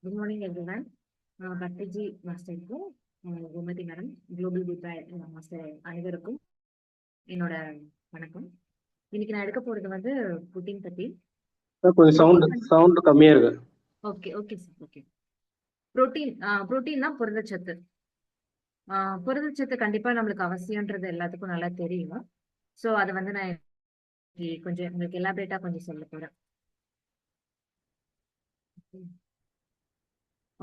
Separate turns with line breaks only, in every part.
Good morning, everyone. Patriji மாஸ்டருக்கும் Gomathi madam global good master அனைவருக்கும் என்னோட வணக்கம். இன்னைக்கு நான் எடுக்க போறது வந்து புட்டின் பத்தி.
கொஞ்சம் சவுண்ட் கம்மியா இருக்கு.
Okay okay sir. ஓகே. புரோட்டீன்னா புரதச்சத்து. புரதச்சத்து கண்டிப்பா நம்மளுக்கு அவசியம்ன்றது எல்லாத்துக்கும் நல்லா தெரியும். ஸோ அதை வந்து நான் கொஞ்சம் உங்களுக்கு எலாபரேட்டா கொஞ்சம் சொல்ல போறேன்.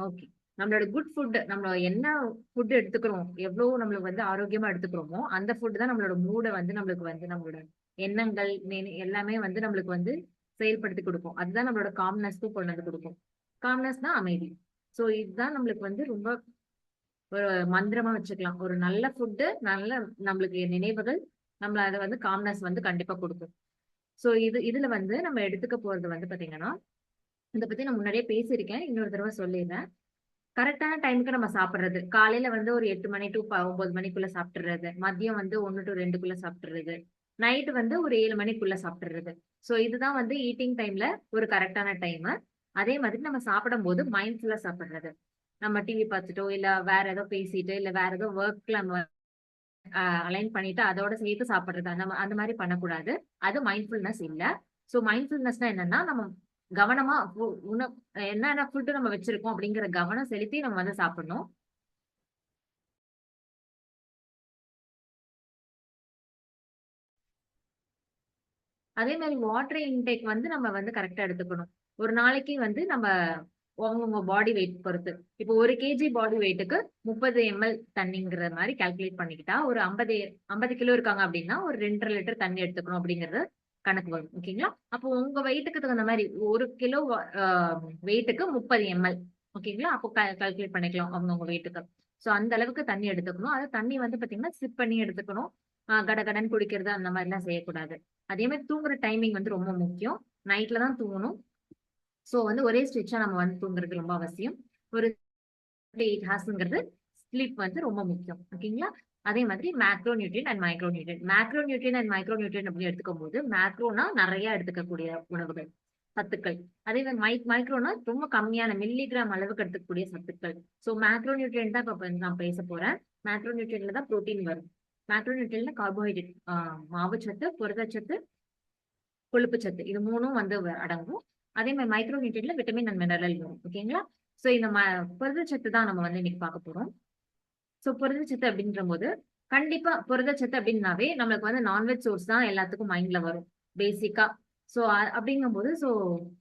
ஓகே. நம்மளோட குட் ஃபுட், நம்ம என்ன ஃபுட் எடுத்துக்கிறோம், எவ்வளவு நம்மளுக்கு வந்து ஆரோக்கியமா எடுத்துக்கிறோமோ அந்த ஃபுட் தான் நம்மளோட மூடை வந்து நம்மளுக்கு வந்து நம்மளோட எண்ணங்கள் எல்லாமே வந்து நம்மளுக்கு வந்து செயல்படுத்தி கொடுக்கும். அதுதான் நம்மளோட காம்னஸ்க்கும் கொண்டு வந்து கொடுக்கும். காம்னஸ் தான் அமைதி. ஸோ இதுதான் நம்மளுக்கு வந்து ரொம்ப ஒரு மந்திரமா வச்சுக்கலாம். ஒரு நல்ல ஃபுட்டு, நல்ல நம்மளுக்கு நினைவுகள், நம்மள அதை வந்து காம்னஸ் வந்து கண்டிப்பா கொடுக்கும். ஸோ இதுல வந்து நம்ம எடுத்துக்க போறது வந்து பாத்தீங்கன்னா, இதை பத்தி நான் முன்னாடியே பேசியிருக்கேன், இன்னொரு தடவை சொல்லிடுறேன். கரெக்டான டைமுக்கு நம்ம சாப்பிடுறது. காலையில வந்து ஒரு 8 மணி டு 9 மணிக்குள்ள சாப்பிட்டுறது. மதியம் வந்து 1 டு 2க்குள்ள சாப்பிட்டுறது. நைட் வந்து ஒரு 7 மணிக்குள்ள சாப்பிட்டுறது. சோ இதுதான் வந்து ஈட்டிங் டைம்ல ஒரு கரெக்டான டைம். அதே மாதிரி நம்ம சாப்பிடும் போது மைண்ட்ஃபுல்லா சாப்பிடுறது. நம்ம டிவி பார்த்துட்டோ இல்ல வேற ஏதோ பேசிட்டு இல்ல வேற ஏதோ ஒர்க்ல நம்ம அலைன் பண்ணிட்டு அதோட சேர்த்து சாப்பிடுறது. அந்த மாதிரி பண்ணக்கூடாது. அது மைண்ட்ஃபுல்னஸ் இல்ல. சோ மைண்ட்ஃபுல்னஸ்னா என்னன்னா, நம்ம கவனமா என்னென்ன ஃபுட்டு நம்ம வச்சிருக்கோம் அப்படிங்கிற கவனம் செலுத்தி நம்ம வந்து சாப்பிடணும். அதே மாதிரி வாட்டர் இன்டேக் வந்து நம்ம வந்து கரெக்டா எடுத்துக்கணும். ஒரு நாளைக்கு வந்து நம்ம உங்க பாடி வெயிட் பொறுத்து, இப்போ 1 kg பாடி வெயிட்டுக்கு 30 ml தண்ணிங்கிற மாதிரி கால்குலேட் பண்ணிக்கிட்டா, ஒரு 50 கிலோ இருக்காங்க அப்படின்னா ஒரு 2.5 லிட்டர் தண்ணி எடுத்துக்கணும் அப்படிங்கறது கணக்கு வரும். ஓகேங்களா? அப்போ உங்க வெயிட்டுக்கு தகுந்த மாதிரி 1 கிலோ வெயிட்டுக்கு 30 ml. ஓகேங்களா? அப்போ கால்குலேட் பண்ணிக்கலாம் அவங்க உங்க வெயிட்டுக்கு. சோ அந்த அளவுக்கு தண்ணி எடுத்துக்கணும். அது தண்ணி வந்து பாத்தீங்கன்னா சிப் பண்ணி எடுத்துக்கணும். கடகடன் குடிக்கிறது அந்த மாதிரி எல்லாம் செய்யக்கூடாது. அதே மாதிரி தூங்குற டைமிங் வந்து ரொம்ப முக்கியம். நைட்ல தான் தூங்கணும். சோ வந்து ஒரே ஸ்ட்ரெச்சா நம்ம வந்து தூங்குறது ரொம்ப அவசியம். ஒரு 8 ஹார்ஸ்ங்கிறது ஸ்லீப் வந்து ரொம்ப முக்கியம். ஓகேங்களா? அதே மாதிரி macro nutrient and micro nutrient. Macro nutrient and micro nutrient அப்படின்னு எடுத்துக்கும் போது, மேக்ரோனா நிறைய எடுத்துக்கக்கூடிய உணவுகள், சத்துக்கள். அதே மாதிரி மைக்ரோனா ரொம்ப கம்மியான மில்லிகிராம் அளவுக்கு எடுத்துக்கக்கூடிய சத்துக்கள். சோ மேக்ரோ நியூட்ரியன் தான் இப்ப நான் பேச போறேன். மேக்ரோ நியூட்ரியன்ல தான் புரோட்டீன் வரும். மேக்ரோ நியூட்ரியன்ல கார்போஹைட்ரேட், மாவுச்சத்து, புரதச்சத்து, கொழுப்பு சத்து, இது மூணும் வந்து அடங்கும். அதே மாதிரி மைக்ரோ நியூட்ரியன்ல விட்டமின் அண்ட் மினரல் வரும். ஓகேங்களா? சோ இந்த புரதச்சத்து தான் நம்ம வந்து இன்னைக்கு பார்க்க போறோம். சோ புரதச்சத்து அப்படின்ற போது கண்டிப்பா புரதச்சத்து அப்படின்னாவே நம்மளுக்கு வந்து நான்வெஜ் சோர்ஸ் தான் எல்லாத்துக்கும் மைண்ட்ல வரும் பேசிக்கா. சோ அப்படிங்கும் போது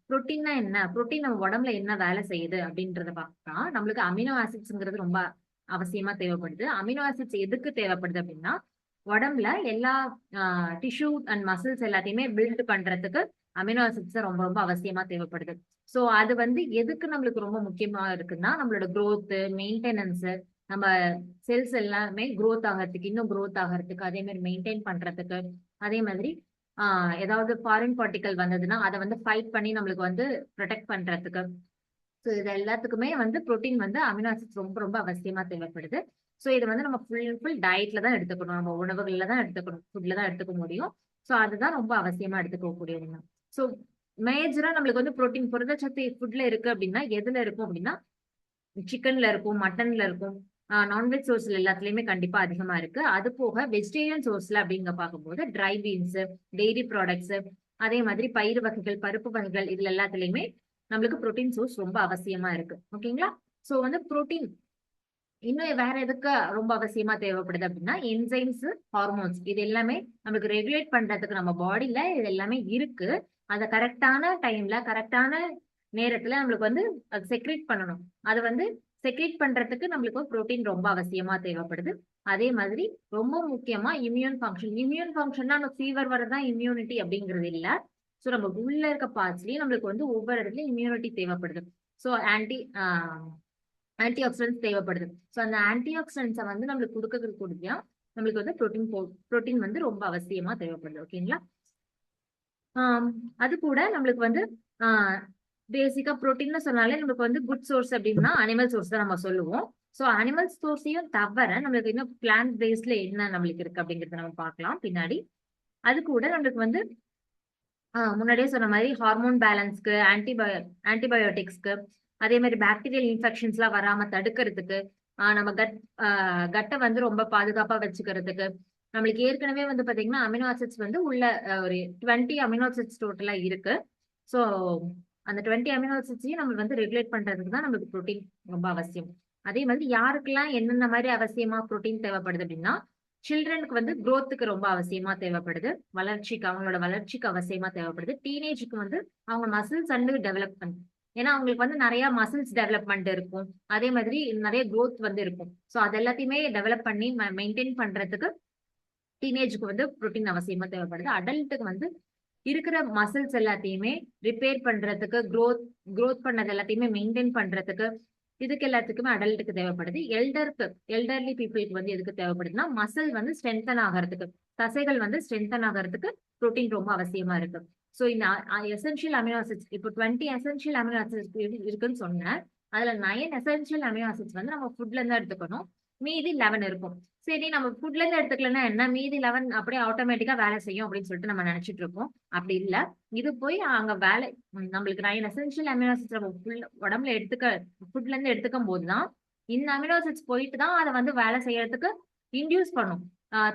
புரோட்டீன்னா என்ன, புரோட்டீன் நம்ம உடம்புல என்ன வேலை செய்யுது அப்படின்றத பார்த்தா, நம்மளுக்கு அமினோ ஆசிட்ஸ்ங்கிறது ரொம்ப அவசியமா தேவைப்படுது. அமினோ ஆசிட்ஸ் எதுக்கு தேவைப்படுது அப்படின்னா, உடம்புல எல்லா டிஷ்யூ அண்ட் மசில்ஸ் எல்லாத்தையுமே பில்ட் பண்றதுக்கு அமினோ ஆசிட்ஸ் ரொம்ப ரொம்ப அவசியமா தேவைப்படுது. சோ அது வந்து எதுக்கு நம்மளுக்கு ரொம்ப முக்கியமா இருக்குன்னா, நம்மளோட growth, மெயின்டெனன்ஸ், நம்ம செல்ஸ் எல்லாமே growth ஆகிறதுக்கு, இன்னும் growth ஆகிறதுக்கு, அதே மாதிரி மெயின்டைன் பண்றதுக்கு, அதே மாதிரி ஏதாவது ஃபாரின் பார்ட்டிகல் வந்ததுன்னா அதை வந்து ஃபைட் பண்ணி நம்மளுக்கு வந்து ப்ரொடெக்ட் பண்றதுக்கு. ஸோ இது எல்லாத்துக்குமே வந்து புரோட்டீன் வந்து அமினோ ஆசிட்ஸ் ரொம்ப ரொம்ப அவசியமா தேவைப்படுது. ஸோ இது வந்து நம்ம ஃபுல் டயட்ல தான் எடுத்துக்கணும். நம்ம உணவுகள்ல தான் எடுத்துக்கணும், ஃபுட்ல தான் எடுத்துக்க முடியும். ஸோ அதுதான் ரொம்ப அவசியமா எடுத்துக்கக்கூடிய ஒண்ணு. ஸோ மேஜரா நம்மளுக்கு வந்து புரோட்டீன், புரதச்சத்து ஃபுட்ல இருக்கு அப்படின்னா எதுல இருக்கும் அப்படின்னா, சிக்கன்ல இருக்கும், மட்டன்ல இருக்கும், நான்வெஜ் சோர்ஸ்ல எல்லாத்துலயுமே கண்டிப்பா அதிகமா இருக்கு. அது போக வெஜிடேரியன் சோர்ஸ்ல அப்படிங்க பார்க்கும்போது ட்ரை பீன்ஸ், டெய்ரி ப்ராடக்ட்ஸ், அதே மாதிரி பயிறு வகைகள், பருப்பு வகைகள், இதுல எல்லாத்துலயுமே நம்மளுக்கு புரோட்டீன் சோர்ஸ் ரொம்ப அவசியமா இருக்கு. ஓகேங்களா? சோ வந்து புரோட்டீன் இன்னும் வேற எதுக்கு ரொம்ப அவசியமா தேவைப்படுது அப்படின்னா, என்சைம்ஸ், ஹார்மோன்ஸ், இது எல்லாமே நம்மளுக்கு ரெகுலேட் பண்றதுக்கு நம்ம பாடியில இது எல்லாமே இருக்கு. அத கரெக்டான டைம்ல கரெக்டான நேரத்துல நம்மளுக்கு வந்து அது செக்ரேட் பண்ணணும். அது வந்து செக்ரேட் பண்றதுக்கு நம்மளுக்கு புரோட்டீன் ரொம்ப அவசியமா தேவைப்படுது. அதே மாதிரி ரொம்ப முக்கியமா இம்யூன் ஃபங்க்ஷன். இம்யூன் ஃபங்க்ஷன்னா நம்ம ஃபீவர் வரதான் இம்யூனிட்டி அப்படிங்கிறது இல்ல. சோ நம்ம உள்ள இருக்க பார்ட்ஸ்லயும் நம்மளுக்கு வந்து ஒவ்வொரு இடத்துலயும் இம்யூனிட்டி தேவைப்படுது. சோ ஆன்டி ஆக்சிடென்ட்ஸ் தேவைப்படுது. ஸோ அந்த ஆன்டி ஆக்சிடென்ட்ஸை வந்து நம்மளுக்கு கொடுக்கறதுக்கு நம்மளுக்கு வந்து புரோட்டீன் வந்து ரொம்ப அவசியமா தேவைப்படுது. ஓகேங்களா? அது கூட நம்மளுக்கு வந்து பேசிக்கா புரோட்டீன் சொன்னாலே நம்மளுக்கு வந்து குட் சோர்ஸ் அப்படின்னா அனிமல் சோர்ஸ் தான் நம்ம சொல்லுவோம். ஸோ அனிமல் சோர்ஸையும் தவிர நம்மளுக்கு இன்னும் பிளான்ட் பேஸ்ட்ல என்ன நம்மளுக்கு இருக்கு அப்படிங்கறத நம்ம பார்க்கலாம் பின்னாடி. அது கூட நம்மளுக்கு வந்து முன்னாடியே சொன்ன மாதிரி ஹார்மோன் பேலன்ஸ்க்கு, ஆன்டிபயோட்டிக்ஸ்க்கு, அதே மாதிரி பாக்டீரியல் இன்ஃபெக்ஷன்ஸ் எல்லாம் வராம தடுக்கிறதுக்கு, நம்ம கட்டை வந்து ரொம்ப பாதுகாப்பா வச்சுக்கிறதுக்கு. நம்மளுக்கு ஏற்கனவே வந்து பாத்தீங்கன்னா அமினோ ஆசிட்ஸ் வந்து உள்ள ஒரு 20 அமினோ ஆசிட்ஸ் டோட்டலா இருக்கு. ஸோ அந்த 20 அமினோ ஆசிட்ஸையும் நம்ம வந்து ரெகுலேட் பண்றதுக்கு தான் நமக்கு ப்ரோட்டீன் ரொம்ப அவசியம். அதே மாதிரி யாருக்கெல்லாம் என்னென்ன மாதிரி அவசியமா ப்ரோட்டீன் தேவைப்படுது அப்படின்னா, சில்ட்ரனுக்கு வந்து growthக்கு ரொம்ப அவசியமா தேவைப்படுது, வளர்ச்சிக்கு அவங்களோட வளர்ச்சிக்கு அவசியமா தேவைப்படுது. டீனேஜுக்கு வந்து அவங்க மசில்ஸ் அண்ட் டெவலப்மெண்ட், ஏன்னா அவங்களுக்கு வந்து நிறைய மசில்ஸ் டெவலப்மெண்ட் இருக்கும், அதே மாதிரி நிறைய growth வந்து இருக்கும். ஸோ அது எல்லாத்தையுமே டெவலப் பண்ணி மெயின்டைன் பண்றதுக்கு டீனேஜுக்கு வந்து ப்ரோட்டீன் அவசியமா தேவைப்படுது. அடல்ட்டுக்கு வந்து இருக்கிற மசில்ஸ் எல்லாத்தையுமே ரிப்பேர் பண்றதுக்கு, growth பண்ணது எல்லாத்தையுமே மெயின்டைன் பண்றதுக்கு, இதுக்கு எல்லாத்துக்குமே அடல்ட்டுக்கு தேவைப்படுது. எல்டர்லி பீப்புளுக்கு வந்து எதுக்கு தேவைப்படுதுன்னா, மசில் வந்து ஸ்ட்ரென்தன் ஆகிறதுக்கு, தசைகள் வந்து ஸ்ட்ரென்தன் ஆகிறதுக்கு ப்ரோட்டீன் ரொம்ப அவசியமா இருக்கு. ஸோ இந்த எசென்ஷியல் அமினோ ஆசிட்ஸ், இப்போ 20 எசென்ஷியல் அமினோ ஆசிட்ஸ் இருக்குன்னு சொன்னேன். அதுல 9 எசென்ஷியல் அமினோ ஆசிட்ஸ் வந்து நம்ம ஃபுட்ல இருந்து எடுத்துக்கணும், மீதி 11 இருக்கும். சரி, நம்ம ஃபுட்ல இருந்து எடுத்துக்கலன்னா என்ன, மீதி 11 அப்படியே ஆட்டோமேட்டிக்கா வேலை செய்யும் அப்படின்னு சொல்லிட்டு நம்ம நினைச்சிட்டு இருக்கோம். அப்படி இல்ல, இது போய் அங்க வேலை நம்மளுக்கு 9 எசென்ஷியல் அமினோ ஆசிட்ஸ் நம்ம உடம்புல ஃபுட்ல இருந்து எடுத்துக்கும் போதுதான் இந்த அமினோ ஆசிட்ஸ் போயிட்டு தான் அதை வந்து வேலை செய்யறதுக்கு இன்டியூஸ் பண்ணும்,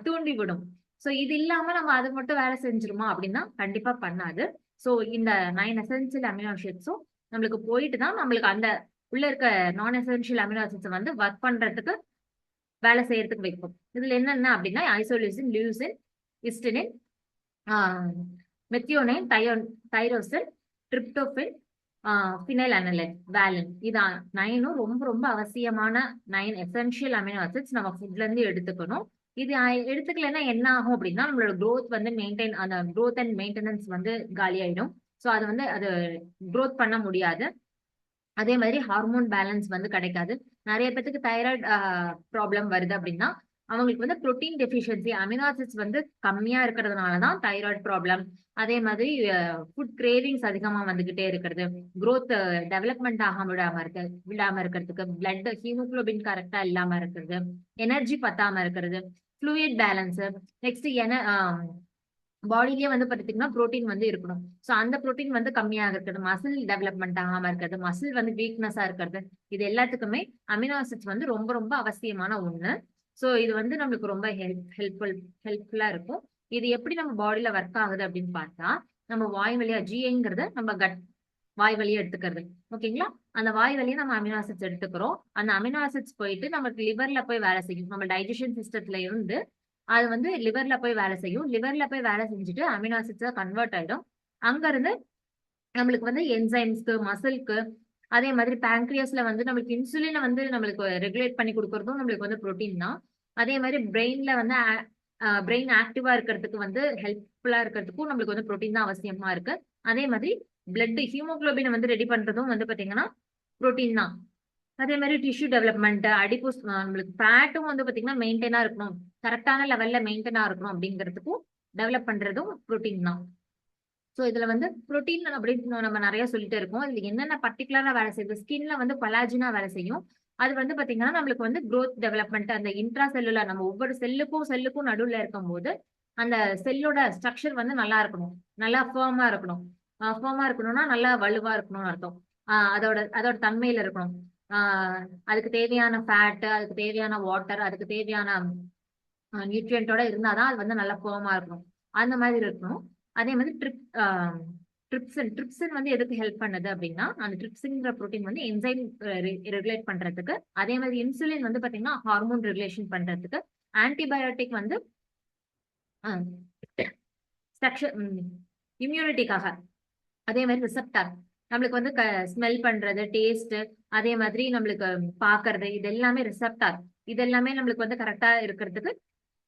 தூண்டி விடும். சோ இது இல்லாம நம்ம அது மட்டும் வேலை செஞ்சிருமா அப்படின்னா கண்டிப்பா பண்ணாது. சோ இந்த 9 எசென்ஷியல் அமினோ ஆசிட்ஸும் நம்மளுக்கு போயிட்டு தான் நம்மளுக்கு அந்த உள்ள இருக்க நான் எசென்ஷியல் அமினோ ஆசிட்ஸ் வந்து ஒர்க் பண்றதுக்கு, வேலை செய்யறதுக்கு வைக்கும். இதுல என்னென்ன அப்படின்னா isoleucine, leucine, histidine, methionine, tyrosine, tryptophan, phenyl alanine, valine. இது 9 ரொம்ப ரொம்ப அவசியமான 9 எசென்ஷியல் அமினோ ஆசிட்ஸ் நம்ம ஃபுட்ல இருந்து எடுத்துக்கணும். இது எடுத்துக்கலைன்னா என்ன ஆகும் அப்படின்னா, நம்மளோட growth வந்து அந்த growth அண்ட் மெயின்டெனன்ஸ் வந்து காலியாயிடும். ஸோ அது வந்து growth பண்ண முடியாது. அதே மாதிரி ஹார்மோன் பேலன்ஸ் வந்து கிடைக்காது. நிறைய பேத்துக்கு தைராய்டு ப்ராப்ளம் வருது அப்படின்னா அவங்களுக்கு வந்து புரோட்டீன் டெஃபிஷியன்சி, அமினோ ஆசிட்ஸ் வந்து கம்மியா இருக்கிறதுனாலதான் தைராய்டு ப்ராப்ளம். அதே மாதிரி ஃபுட் கிரேவிங்ஸ் அதிகமா வந்துகிட்டே இருக்கிறது, growth டெவலப்மெண்ட் விடாம இருக்கிறதுக்கு, பிளட் ஹீமோகுளோபின் கரெக்டா இல்லாம இருக்கிறது, எனர்ஜி பத்தாம இருக்கிறது, ஃப்ளூயிட் பேலன்ஸ். நெக்ஸ்ட் பாடியிலேயே வந்து பாத்தீங்கன்னா புரோட்டீன் வந்து இருக்கணும். சோ அந்த புரோட்டீன் வந்து கம்மியா இருக்கிறது, மசில் டெவலப்மெண்ட் ஆகாம இருக்கிறது, மசில் வந்து வீக்னஸா இருக்கிறது, இது எல்லாத்துக்குமே அமினோ ஆசிட்ஸ் வந்து ரொம்ப ரொம்ப அவசியமான ஒண்ணு. சோ இது வந்து நம்மளுக்கு ரொம்ப ஹெல்ப்ஃபுல்லா இருக்கும். இது எப்படி நம்ம பாடியில ஒர்க் ஆகுது அப்படின்னு பார்த்தா, நம்ம வாய் வழியா ஜிஐங்கிறத நம்ம வாய் வழியா எடுத்துக்கிறது. ஓகேங்களா? அந்த வாய் வழியா நம்ம அமினோ ஆசிட்ஸ் எடுத்துக்கிறோம். அந்த அமினோ ஆசிட்ஸ் போயிட்டு நமக்கு லிவர்ல போய் வேலை செய்யும். நம்ம டைஜஷன் சிஸ்டத்துல இருந்து அது வந்து லிவர்ல போய் வேலை செய்யும். லிவர்ல போய் வேலை செஞ்சுட்டு அமினோ ஆசிட்ஸா கன்வெர்ட் ஆயிடும். அங்க இருந்து நம்மளுக்கு வந்து என்சைம்ஸ்க்கு, மசில்க்கு, அதே மாதிரி பேங்க்ரியாஸ்ல வந்து நம்மளுக்கு இன்சுலினை வந்து நம்மளுக்கு ரெகுலேட் பண்ணி கொடுக்கறதும் நம்மளுக்கு வந்து புரோட்டீன் தான். அதே மாதிரி பிரெயின்ல வந்து பிரெயின் ஆக்டிவா இருக்கிறதுக்கு வந்து ஹெல்ப்ஃபுல்லா இருக்கிறதுக்கும் நம்மளுக்கு வந்து புரோட்டீன் தான் அவசியமா இருக்கு. அதே மாதிரி பிளட் ஹீமோகுளோபினை வந்து ரெடி பண்றதும் வந்து பாத்தீங்கன்னா புரோட்டீன் தான். அதே மாதிரி டிஷ்யூ டெவலப்மெண்ட், அடிப்போஸ், நம்மளுக்கு ஃபேட்டும் வந்து பாத்தீங்கன்னா மெயின்டைனா இருக்கணும், கரெக்டான லெவல்ல மெயின்டைனா இருக்கணும் அப்படிங்கிறதுக்கும் டெவலப் பண்றதும் புரோட்டீன் தான். ஸோ இதுல வந்து புரோட்டீன் அப்படின்னு நம்ம நிறைய சொல்லிட்டு இருக்கோம். இதுல என்னென்ன பர்டிகுலரா வேலை செய்யுது, ஸ்கின்ல வந்து கொலாஜினா வேலை செய்யும். அது வந்து பாத்தீங்கன்னா நம்மளுக்கு வந்து growth டெவலப்மெண்ட், அந்த இன்ட்ரா செல்லுலர், நம்ம ஒவ்வொரு செல்லுக்கும் நடுவுல இருக்கும்போது அந்த செல்லோட ஸ்ட்ரக்சர் வந்து நல்லா இருக்கணும், நல்லா ஃபேர்மா இருக்கணும். ஃபேர்மா இருக்கணும்னா நல்லா வலுவா இருக்கணும்னு அர்த்தம். அதோட அதோட தன்மையில இருக்கணும். அதுக்கு தேவையான ஃபேட், அதுக்கு தேவையான வாட்டர், அதுக்கு தேவையான நியூட்ரியன்ட்டோட இருந்தாதான் அது வந்து நல்லா ஃபேர்மா இருக்கணும். அந்த மாதிரி இருக்கணும். அதே மாதிரி ட்ரிப்சின் வந்து எதுக்கு ஹெல்ப் பண்ணுது அப்படின்னா, அந்த ட்ரிப்சின்ங்கிற புரோட்டீன் வந்து என்சைம் ரெகுலேட் பண்றதுக்கு, அதே மாதிரி இன்சுலின் வந்து பாத்தீங்கன்னா ஹார்மோன் ரெகுலேஷன் பண்றதுக்கு, ஆன்டிபயோட்டிக் வந்து ஸ்ட்ரக்சர் இம்யூனிட்டிக்காக, அதே மாதிரி ரிசப்டார் நம்மளுக்கு வந்து ஸ்மெல் பண்றது, டேஸ்ட், அதே மாதிரி நம்மளுக்கு பாக்குறது, இது எல்லாமே ரிசப்டார். இது எல்லாமே நம்மளுக்கு வந்து கரெக்டா இருக்கிறதுக்கு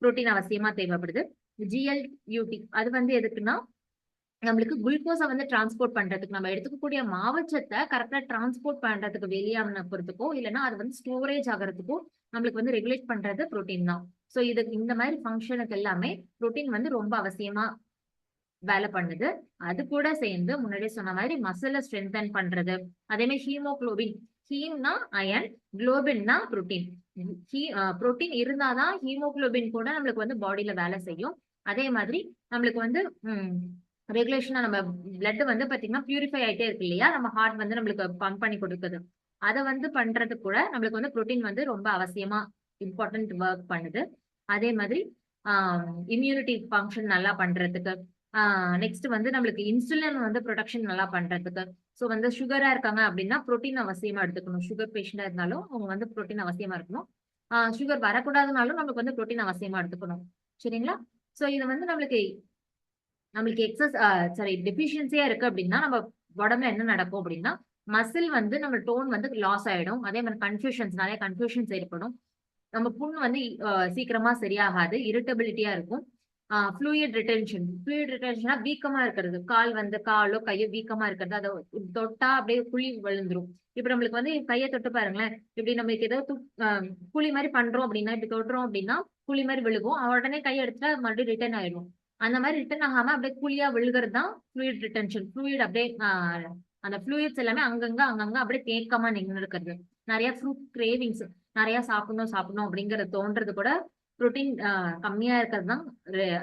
புரோட்டீன் அவசியமா தேவைப்படுது. GLUT அது வந்து எதுக்குன்னா நம்மளுக்கு குளுக்கோஸை வந்து டிரான்ஸ்போர்ட் பண்றதுக்கு, நம்ம எடுத்துக்கக்கூடிய மாவுச்சத்தை கரெக்டா டிரான்ஸ்போர்ட் பண்றதுக்கு, வெளியாகிறதுக்கோ இல்லைன்னா அது வந்து ஸ்டோரேஜ் ஆகிறதுக்கோ நம்மளுக்கு வந்து ரெகுலேட் பண்றது புரோட்டீன் தான். ஸோ இது இந்த மாதிரி ஃபங்க்ஷனுக்கு எல்லாமே புரோட்டீன் வந்து ரொம்ப அவசியமா வேலை பண்ணுது. அது கூட சேர்ந்து முன்னாடியே சொன்ன மாதிரி மசிலை ஸ்ட்ரென்தன் பண்றது, அதே மாதிரி ஹீமோகுளோபின், ஹீம்னா அயன், குளோபின்னா புரோட்டீன். புரோட்டீன் இருந்தாதான் ஹீமோகுளோபின் கூட நம்மளுக்கு வந்து பாடியில வேலை செய்யும். அதே மாதிரி நம்மளுக்கு வந்து ரெகுலேஷனா நம்ம பிளட் வந்து பாத்தீங்கன்னா பியூரிஃபை ஆயிட்டே இருக்கு இல்லையா, நம்ம ஹார்ட் வந்து நம்மளுக்கு பம்ப் பண்ணி கொடுக்குது. அதை வந்து பண்றது கூட நம்மளுக்கு வந்து புரோட்டீன் வந்து ரொம்ப அவசியமா இம்பார்ட்டன்ட் ஒர்க் பண்ணுது. அதே மாதிரி இம்யூனிட்டி ஃபங்க்ஷன் நல்லா பண்றதுக்கு, நெக்ஸ்ட் வந்து நம்மளுக்கு இன்சுலின் வந்து ப்ரொடக்ஷன் நல்லா பண்றதுக்கு. ஸோ வந்து சுகரா இருக்காங்க அப்படின்னா புரோட்டீன் அவசியமா எடுத்துக்கணும். சுகர் பேஷண்டா இருந்தாலும் அவங்க வந்து புரோட்டீன் அவசியமா இருக்கணும். சுகர் வரக்கூடாதுனாலும் நம்மளுக்கு வந்து புரோட்டீன் அவசியமா எடுத்துக்கணும். சரிங்களா? ஸோ இது வந்து நம்மளுக்கு சாரி டெபிஷியன்சியா இருக்கு அப்படின்னா நம்ம உடம்புல என்ன நடக்கும் அப்படின்னா, மசில் வந்து நம்ம டோன் வந்து லாஸ் ஆயிடும். அதே மாதிரி நிறைய கன்ஃபியூஷன்ஸ் ஏற்படும். நம்ம புண் வந்து சீக்கிரமா சரியாகாது, இரிட்டபிலிட்டியா இருக்கும். ஃப்ளூயிட் ரிட்டென்ஷனா வீக்கமா இருக்கிறது, காலோ கையோ வீக்கமா இருக்கிறது, அதை தொட்டா அப்படியே குழி விழுந்துரும். இப்ப நம்மளுக்கு வந்து கையை தொட்டு பாருங்களேன், இப்படி நம்மளுக்கு ஏதோ குழி மாதிரி பண்றோம் அப்படின்னா, இப்படி தொடுறோம் அப்படின்னா குழி மாதிரி விழுகும், உடனே கையை எடுத்துட்டா மறுபடியும் ரிட்டர்ன் ஆயிடும். அந்த மாதிரி ரிட்டர்ன் ஆகாம அப்படியே குழியா விழுகிறது தான் ஃப்ளூயிட் ரிட்டென்ஷன். ஃப்ளூயிட் அப்படியே அந்த ஃப்ளூயிட்ஸ் எல்லாமே அங்கங்க அப்படியே தேக்கமா நின்று இருக்கிறது. நிறைய ஃப்ரூட் கிரேவிங்ஸ், நிறைய சாப்பிடணும் அப்படிங்கறது தோன்றது கூட புரோட்டீன் கம்மியா இருக்கிறது தான்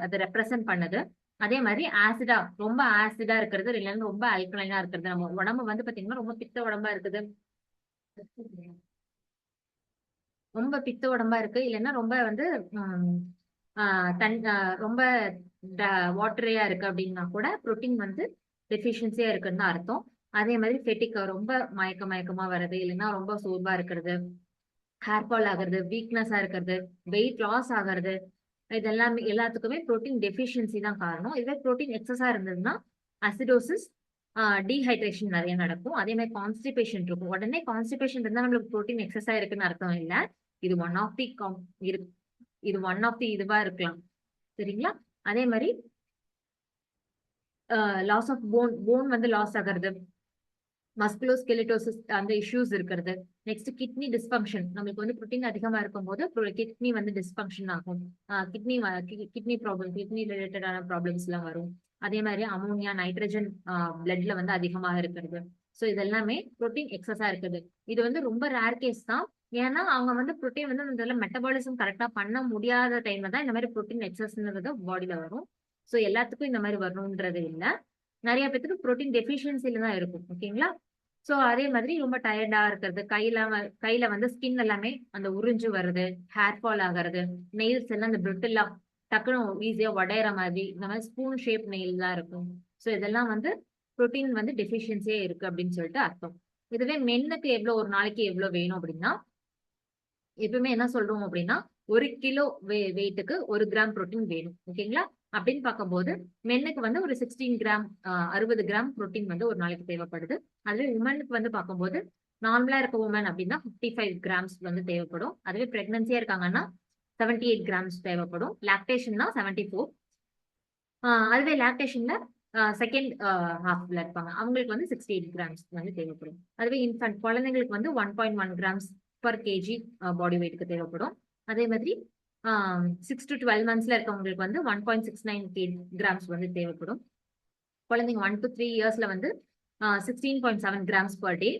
அதை ரெப்ரசென்ட் பண்ணுது. அதே மாதிரி ரொம்ப ஆசிடா இருக்கிறது இல்லைன்னா ரொம்ப அல்கலைனா இருக்கிறது. நம்ம உடம்பு வந்து பாத்தீங்கன்னா ரொம்ப பித்த உடம்பா இருக்கு, இல்லைன்னா ரொம்ப வந்து ரொம்ப வாட்டரியா இருக்கு அப்படின்னா கூட புரோட்டீன் வந்து டெஃபிஷியன்சியா இருக்குன்னு தான் அர்த்தம். அதே மாதிரி ஃபெட்டிக், ரொம்ப மயக்கமா வர்றது, இல்லைன்னா ரொம்ப சோர்வா இருக்கிறது, ஹேர் ஃபால் ஆகுறது, வீக்னஸா இருக்கிறது, வெயிட் லாஸ் ஆகுறது, இதெல்லாமே எல்லாத்துக்குமே புரோட்டீன் டெஃபிஷியன்சி தான் காரணம். இதுவே புரோட்டீன் எக்ஸஸா இருந்ததுன்னா அசிடோசிஸ், டீஹைட்ரேஷன் நிறைய நடக்கும். அதே மாதிரி கான்ஸ்டிபேஷன் இருக்கும். உடனே கான்ஸ்டிபேஷன் இருந்தா நம்மளுக்கு புரோட்டீன் எக்ஸஸா இருக்குன்னு அர்த்தம் இல்ல. இது ஒன் ஆஃப் தி இது ஒன் ஆஃப் தி இதுவா இருக்கலாம். சரிங்களா? அதே மாதிரி லாஸ் ஆஃப் போன் வந்து லாஸ் ஆகிறது, மஸ்குலோஸ்கெலிட்டோசிஸ் அந்த இஷ்யூஸ் இருக்கிறது. நெக்ஸ்ட் கிட்னி டிஸ்பங்க்ஷன், நம்மளுக்கு வந்து புரோட்டீன் அதிகமா இருக்கும் போது கிட்னி வந்து டிஸ்பங்க்ஷன் ஆகும். கிட்னி ப்ராப்ளம், கிட்னி ரிலேட்டடான ப்ராப்ளம்ஸ் எல்லாம் வரும். அதே மாதிரி அமோனியா, நைட்ரஜன் பிளட்ல வந்து அதிகமாக இருக்கிறது. ஸோ இதெல்லாமே புரோட்டீன் எக்ஸஸா இருக்குது. இது வந்து ரொம்ப ரேர் கேஸ் தான். ஏன்னா அவங்க வந்து புரோட்டீன் வந்து இந்த மெட்டபாலிசம் கரெக்டா பண்ண முடியாத டைம்ல தான் இந்த மாதிரி புரோட்டீன் எக்ஸஸ்ன்றது பாடியில வரும். ஸோ எல்லாத்துக்கும் இந்த மாதிரி வரணும்ன்றது இல்லை. நிறைய பேத்துக்கு புரோட்டீன் டெஃபிஷியன்சில தான் இருக்கும். ஓகேங்களா? சோ அதே மாதிரி ரொம்ப டயர்டா இருக்கிறது, கையில வந்து ஸ்கின் எல்லாமே அந்த உறிஞ்சு வருது, ஹேர் ஃபால் ஆகிறது, நெயில்ஸ் எல்லாம் அந்த பிரிட்டிலா டக்குனு ஈஸியா உடையிற மாதிரி இந்த மாதிரி ஸ்பூன் ஷேப் நெயில் தான் இருக்கும். சோ இதெல்லாம் வந்து புரோட்டீன் வந்து டெஃபிஷியன்சியே இருக்கு அப்படின்னு சொல்லிட்டு அர்த்தம். இதுவே மென்னுக்கு ஒரு நாளைக்கு எவ்வளவு வேணும் அப்படின்னா, எப்பவுமே என்ன சொல்றோம் அப்படின்னா 1 கிலோ வெயிட்டுக்கு 1 கிராம் புரோட்டீன் வேணும். ஓகேங்களா? அப்படின்னு பார்க்கும்போது மென்னுக்கு வந்து ஒரு 16 கிராம், 60 கிராம் புரோட்டீன் வந்து ஒரு நாளைக்கு தேவைப்படுது. அதுவே உமனுக்கு வந்து பார்க்கும்போது நார்மலா இருக்க உமன் அப்படின்னா 55 கிராம்ஸ் வந்து தேவைப்படும். அதுவே பிரெக்னன்சியா இருக்காங்கன்னா 78 கிராம்ஸ் தேவைப்படும். லாக்டேஷன்னா 74. அதுவே லாக்டேஷன்ல செகண்ட் ஹாஃப்ல இருப்பாங்க, அவங்களுக்கு வந்து 68 கிராம்ஸ் வந்து தேவைப்படும். அதுவே இன்ஃபன்ட் குழந்தைங்களுக்கு வந்து 1.1 கிராம்ஸ் பர் கேஜி பாடி வெயிட்க்கு தேவைப்படும். அதே மாதிரி 6 to 12 monthsல இருக்கவங்களுக்கு வந்து 1.69 கிராம்ஸ் வந்து தேவைப்படும். குழந்தைங்க 1 to 3 yearsல வந்து 16.7 கிராம்ஸ் பர் டே.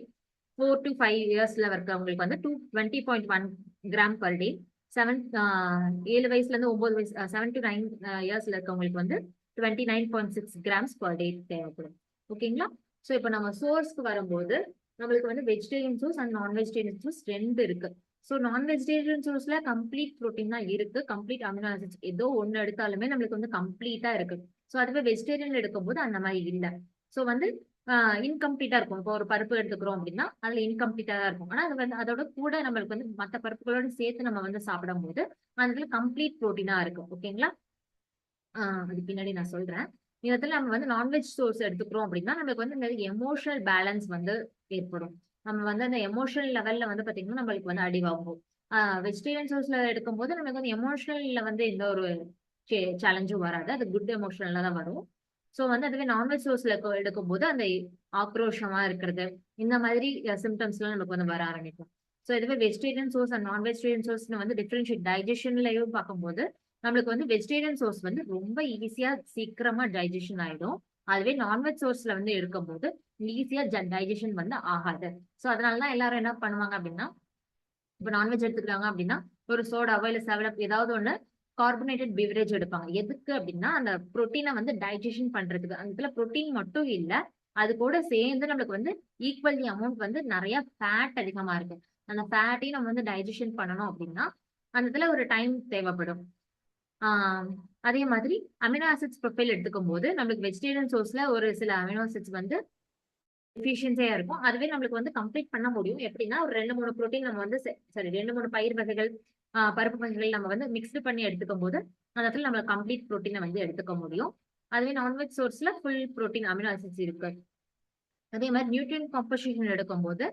4 to 5 yearsல இருக்கவங்களுக்கு வந்து 20.1 கிராம் பர் டே. 7 வயசுல இருந்து 9 வயசு 7 to 9 yearsல இருக்கவங்களுக்கு வந்து 29.6 கிராம்ஸ் பர் டே தேவைப்படும். ஓகேங்களா? ஸோ இப்போ நம்ம சோர்ஸ்க்கு வரும்போது நம்மளுக்கு வந்து வெஜிடேரியன் சோர்ஸ் அண்ட் நான் வெஜிடேரியன் சோர்ஸ் 2 இருக்கு. ஸோ நான் வெஜிடேரியன் சோர்ஸ்ல கம்ப்ளீட் ப்ரோட்டீன் தான் இருக்கு, கம்ப்ளீட் அமினோ ஆசிட்ஸ் ஏதோ ஒன்னு எடுத்தாலுமே நம்மளுக்கு வந்து கம்ப்ளீட்டா இருக்கு. ஸோ அதுவே வெஜிடேரியன் எடுக்கும்போது அந்த மாதிரி இல்லை. ஸோ வந்து இன்கம்ப்ளீட்டா இருக்கும். இப்போ ஒரு பருப்பு எடுத்துக்கிறோம் அப்படின்னா அதுல இன்கம்ப்ளீட்டா தான் இருக்கும். ஆனா அது வந்து அதோட கூட நம்மளுக்கு வந்து மற்ற பருப்புகளோட சேர்த்து நம்ம வந்து சாப்பிடும் போது அதுல கம்ப்ளீட் ப்ரோட்டீனா இருக்கும். ஓகேங்களா? அது பின்னாடி நான் சொல்றேன். இதுல நம்ம வந்து நான்வெஜ் சோர்ஸ் எடுத்துக்கிறோம் அப்படின்னா நம்மளுக்கு வந்து நிறைய எமோஷனல் பேலன்ஸ் வந்து ஏற்படும். நம்ம வந்து அந்த எமோஷனல் லெவல்ல வந்து பாத்தீங்கன்னா நம்மளுக்கு வந்து அடிவாகும். வெஜிடேரியன் சோர்ஸ்ல எடுக்கும்போது நமக்கு வந்து எமோஷனல்ல வந்து எந்த ஒரு சேலஞ்சும் வராது, அது குட் எமோஷனல்ல தான் வரும். ஸோ வந்து அதுவே நான்வெஜ் சோர்ஸ்ல எடுக்கும்போது அந்த ஆக்ரோஷமா இருக்கிறது, இந்த மாதிரி சிம்டம்ஸ் எல்லாம் நமக்கு வந்து வர ஆரம்பிக்கும். ஸோ இதுவே வெஜிடேரியன் சோர்ஸ் அண்ட் நான் வெஜிடேரியன் சோர்ஸ் வந்து டிஃபரன்ஷியேட் டைஜஷன்லயும் பார்க்கும்போது நம்மளுக்கு வந்து வெஜிடேரியன் சோர்ஸ் வந்து ரொம்ப ஈஸியா சீக்கிரமா டைஜஷன் ஆயிடும். அதுவே நான்வெஜ் சோர்ஸ்ல வந்து இருக்கும்போது ஈஸியா டைஜஷன் வந்து ஆகாது. ஸோ அதனாலதான் எல்லாரும் என்ன பண்ணுவாங்க அப்படின்னா, இப்ப நான்வெஜ் எடுத்துக்கிறாங்க அப்படின்னா ஒரு சோடாவோ இல்ல 7up ஏதாவது ஒண்ணு கார்பனேட்டட் பிவரேஜ் எடுப்பாங்க. எதுக்கு அப்படின்னா அந்த புரோட்டீனை வந்து டைஜஷன் பண்றதுக்கு. அந்த இடத்துல புரோட்டீன் மட்டும் இல்ல, அது கூட சேர்ந்து நம்மளுக்கு வந்து ஈக்குவலி அமௌண்ட் வந்து நிறைய ஃபேட் அதிகமா இருக்கு. அந்த ஃபேட்டையும் நம்ம வந்து டைஜஷன் பண்ணணும் அப்படின்னா அந்த இடத்துல ஒரு டைம் தேவைப்படும். அதே மாதிரி அமினோ ஆசிட்ஸ் ப்ரொஃபைல் எடுத்துக்கும் போது நம்மளுக்கு வெஜிடேரியன் சோர்ஸ்ல ஒரு சில அமினோ ஆசிட்ஸ் வந்து எஃபிஷியன்சியா இருக்கும். அதுவே நம்மளுக்கு வந்து கம்ப்ளீட் பண்ண முடியும். எப்படின்னா ஒரு 2-3 புரோட்டீன் நம்ம வந்து சாரி 2-3 பயிர் வகைகள், பருப்பு வகைகள் நம்ம வந்து மிக்ஸ்டு பண்ணி எடுத்துக்கும் போது அந்த இடத்துல நம்ம கம்ப்ளீட் புரோட்டீனை வந்து எடுத்துக்க முடியும். அதுவே நான்வெஜ் சோர்ஸ்ல ஃபுல் புரோட்டீன் அமினோ ஆசிட்ஸ் இருக்கு. அதே மாதிரி நியூட்ரியன் காம்போசிஷன் எடுக்கும்போது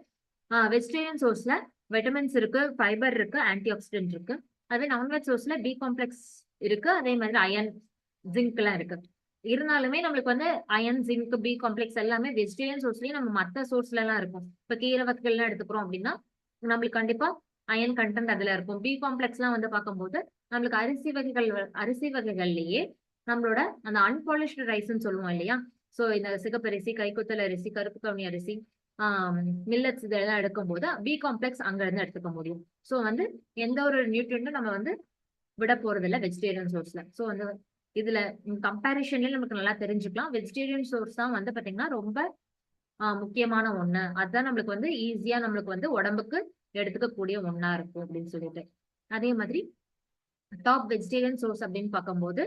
வெஜிடேரியன் சோர்ஸ்ல விட்டமின்ஸ் இருக்கு, ஃபைபர் இருக்கு, ஆன்டி ஆக்சிடென்ட் இருக்கு. அதே நான்வெஜ் சோர்ஸ்ல பி காம்ப்ளெக்ஸ் இருக்கு, அதே மாதிரி அயன், ஜிங்க் எல்லாம் இருக்கு. இருந்தாலுமே நம்மளுக்கு வந்து அயன், ஜிங்க், பி காம்ப்ளெக்ஸ் எல்லாமே வெஜிடேரியன் சோர்ஸ்லயே நம்ம மத்த சோர்ஸ்ல எல்லாம் இருக்கும். இப்ப கீரை வகைகள் எல்லாம் எடுத்துக்கிறோம் அப்படின்னா நம்மளுக்கு கண்டிப்பா அயன் கண்டென்ட் அதுல இருக்கும். பி காம்ப்ளெக்ஸ் எல்லாம் வந்து பார்க்கும்போது நம்மளுக்கு அரிசி வகைகள்லயே நம்மளோட அந்த அன்பாலிஷ்டு ரைஸ்ன்னு சொல்லுவோம் இல்லையா? சோ இந்த சிகப்பரிசி, கைக்குத்தல் அரிசி, கருப்பு கவுனி அரிசி, மில்லட்ஸ் இதெல்லாம் எடுக்கும்போது பி காம்ப்ளெக்ஸ் அங்க இருந்து எடுத்துக்க முடியும். சோ வந்து எந்த ஒரு நியூட்ரியன்ட்டும் நம்ம வந்து விட போறது இல்ல வெஜிடேரியன் சோர்ஸ்ல. சோ வந்து இதுல கம்பேரிஷன்ல நமக்கு நல்லா தெரிஞ்சுக்கலாம். வெஜிடேரியன் சோர்ஸ் தான் வந்து பாத்தீங்கன்னா ரொம்ப முக்கியமான ஒண்ணு. அதுதான் நம்மளுக்கு வந்து ஈஸியா நம்மளுக்கு வந்து உடம்புக்கு எடுத்துக்கக்கூடிய ஒண்ணா இருக்கும் அப்படின்னு சொல்லிட்டு. அதே மாதிரி டாப் வெஜிடேரியன் சோர்ஸ் அப்படின்னு பார்க்கும்போது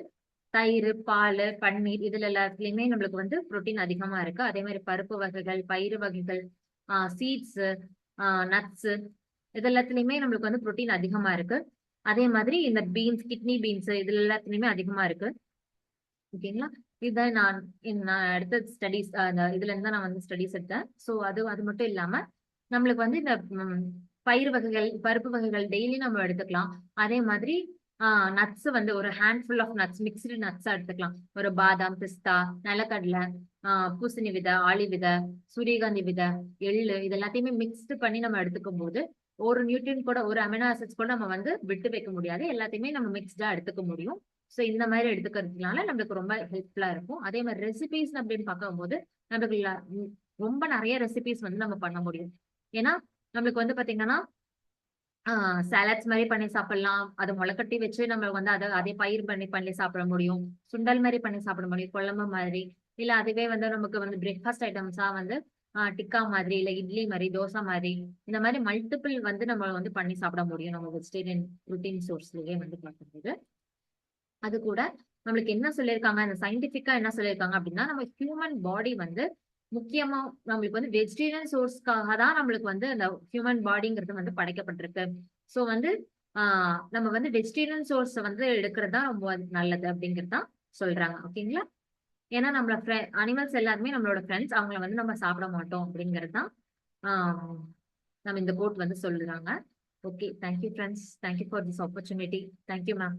தயிர், பால், பன்னீர் இதுல எல்லாத்துலயுமே நம்மளுக்கு வந்து புரோட்டீன் அதிகமா இருக்கு. அதே மாதிரி பருப்பு வகைகள், பயிறு வகைகள், சீட்ஸ், நட்ஸ் இது எல்லாத்துலயுமே நம்மளுக்கு வந்து புரோட்டீன் அதிகமா இருக்கு. அதே மாதிரி இந்த பீன்ஸ், கிட்னி பீன்ஸ் இதுல எல்லாத்துலயுமே அதிகமா இருக்கு. ஓகேங்களா? இதுதான் நான் எடுத்த ஸ்டடிஸ். அந்த இதுல இருந்து தான் நான் வந்து ஸ்டடிஸ் எடுத்தேன். ஸோ அது மட்டும் இல்லாம நம்மளுக்கு வந்து இந்த பயிர் வகைகள், பருப்பு வகைகள் டெய்லி நம்ம எடுத்துக்கலாம். அதே மாதிரி நட்ஸ் வந்து ஒரு ஹேண்ட்ஃபுல் ஆஃப் நட்ஸ், மிக்ஸ்டு நட்ஸா எடுத்துக்கலாம். ஒரு பாதாம், பிஸ்தா, நிலக்கடலை, பூசணி விதை, ஆளி விதை, சூரியகாந்தி விதை, எள்ளு இது எல்லாத்தையுமே மிக்ஸ்டு பண்ணி நம்ம எடுத்துக்கும் போது ஒரு நியூட்ரியன் கூட, ஒரு அமினோ ஆசிட்ஸ் கூட நம்ம வந்து விட்டு வைக்க முடியாது. எல்லாத்தையுமே நம்ம மிக்ஸ்டா எடுத்துக்க முடியும். ஸோ இந்த மாதிரி எடுத்துக்கிறதுனால நம்மளுக்கு ரொம்ப ஹெல்ப்ஃபுல்லா இருக்கும். அதே மாதிரி ரெசிபிஸ் அப்படின்னு பார்க்கும்போது நம்மளுக்கு ரொம்ப நிறைய ரெசிபிஸ் வந்து நம்ம பண்ண முடியும். ஏன்னா நம்மளுக்கு வந்து பாத்தீங்கன்னா சாலட்ஸ் மாதிரி பண்ணி சாப்பிடலாம். அதை முளைக்கட்டி வச்சு நம்ம வந்து அதே பயிர் பண்ணி பண்ணி சாப்பிட முடியும். சுண்டல் மாதிரி பண்ணி சாப்பிட முடியும், குழம்பு மாதிரி. இல்ல அதுவே வந்து நமக்கு வந்து பிரேக்ஃபாஸ்ட் ஐட்டம்ஸா வந்து டிக்கா மாதிரி, இல்ல இட்லி மாதிரி, தோசை மாதிரி இந்த மாதிரி மல்டிபிள் வந்து நம்ம வந்து பண்ணி சாப்பிட முடியும் நம்ம வெஜிடேரியன் புரோட்டீன் சோர்ஸ்லயே வந்து பார்க்கும்போது. அது கூட நம்மளுக்கு என்ன சொல்லியிருக்காங்க, அந்த சயின்டிபிக்கா என்ன சொல்லியிருக்காங்க அப்படின்னா நம்ம ஹியூமன் பாடி வந்து முக்கியமா நம்மளுக்கு வந்து வெஜிடேரியன் சோர்ஸ்க்காக தான் நம்மளுக்கு வந்து அந்த ஹியூமன் பாடிங்கிறது வந்து படைக்கப்பட்டிருக்கு. ஸோ வந்து நம்ம வந்து வெஜிடேரியன் சோர்ஸ் வந்து எடுக்கிறது தான் ரொம்ப நல்லது அப்படிங்கிறது தான் சொல்றாங்க. ஓகேங்களா? ஏன்னா நம்மள அனிமல்ஸ் எல்லாருமே நம்மளோட ஃப்ரெண்ட்ஸ், அவங்கள வந்து நம்ம சாப்பிட மாட்டோம் அப்படிங்கிறது தான் நம்ம இந்த கோட் வந்து சொல்லுறாங்க. Okay, thank you friends, thank you for this opportunity. Thank you ma'am.